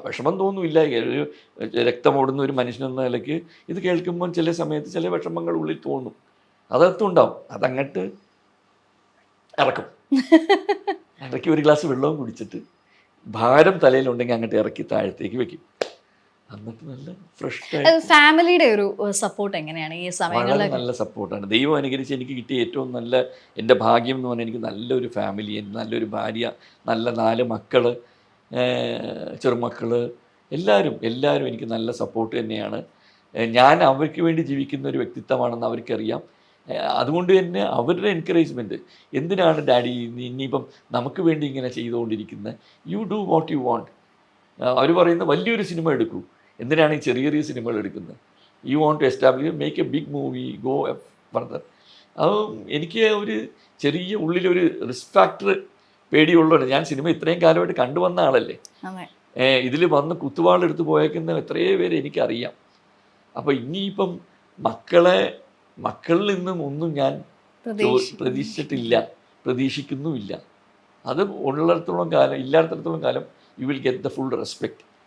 വിഷമം തോന്നുമില്ല. ഒരു രക്തമോടുന്ന ഒരു മനുഷ്യനെന്ന നിലയ്ക്ക് ഇത് കേൾക്കുമ്പോൾ ചില സമയത്ത് ചില വിഷമങ്ങൾ ഉള്ളിൽ തോന്നും. അതകത്തും ഉണ്ടാവും. അതങ്ങട്ട് ഇറക്കും. ഇടയ്ക്ക് ഒരു ഗ്ലാസ് വെള്ളവും കുടിച്ചിട്ട് ഭാരം തലയിലുണ്ടെങ്കിൽ അങ്ങോട്ട് ഇറക്കി താഴത്തേക്ക് വെക്കും. എന്നിട്ട് നല്ല ഫ്രഷ്. ഫാമിലിയുടെ ഒരു സപ്പോർട്ട് എങ്ങനെയാണ് ഈ സമയങ്ങളിൽ? വളരെ നല്ല സപ്പോർട്ടാണ്. ദൈവം അനുകരിച്ച് എനിക്ക് കിട്ടിയ ഏറ്റവും നല്ല എൻ്റെ ഭാഗ്യം എന്ന് പറഞ്ഞാൽ എനിക്ക് നല്ലൊരു ഫാമിലി, നല്ലൊരു ഭാര്യ, നല്ല 4 മക്കൾ, ചെറുമക്കൾ, എല്ലാവരും എനിക്ക് നല്ല സപ്പോർട്ട് തന്നെയാണ്. ഞാൻ അവർക്ക് വേണ്ടി ജീവിക്കുന്ന ഒരു വ്യക്തിത്വമാണെന്ന് അവർക്കറിയാം. അതുകൊണ്ട് തന്നെ അവരുടെ എൻകറേജ്മെൻറ്റ്, എന്തിനാണ് ഡാഡി ഇനിയിപ്പം നമുക്ക് വേണ്ടി ഇങ്ങനെ ചെയ്തുകൊണ്ടിരിക്കുന്നത്, you do what you want. അവർ പറയുന്ന വലിയൊരു സിനിമ എടുക്കൂ, എന്തിനാണ് ഈ ചെറിയ ചെറിയ സിനിമകൾ എടുക്കുന്നത്, you want to establish make a big movie, go further. അത് എനിക്ക് ഒരു ചെറിയ ഉള്ളിലൊരു റിസ്ക് ഫാക്ടർ പേടിയുള്ളതാണ്. ഞാൻ സിനിമ ഇത്രയും കാലമായിട്ട് കണ്ടുവന്ന ആളല്ലേ. ഇതിൽ വന്ന് കുത്തുവാളെടുത്ത് പോയേക്കുന്ന എത്രയോ പേര് എനിക്കറിയാം. അപ്പോൾ ഇനിയിപ്പം മക്കളിൽ നിന്നും ഒന്നും ഞാൻ പ്രതീക്ഷിച്ചിട്ടില്ല, പ്രതീക്ഷിക്കുന്നുമില്ല. അത് ഉള്ളിടത്തോളം കാലം, ഇല്ലാത്തടത്തോളം കാലം you will get the full respect.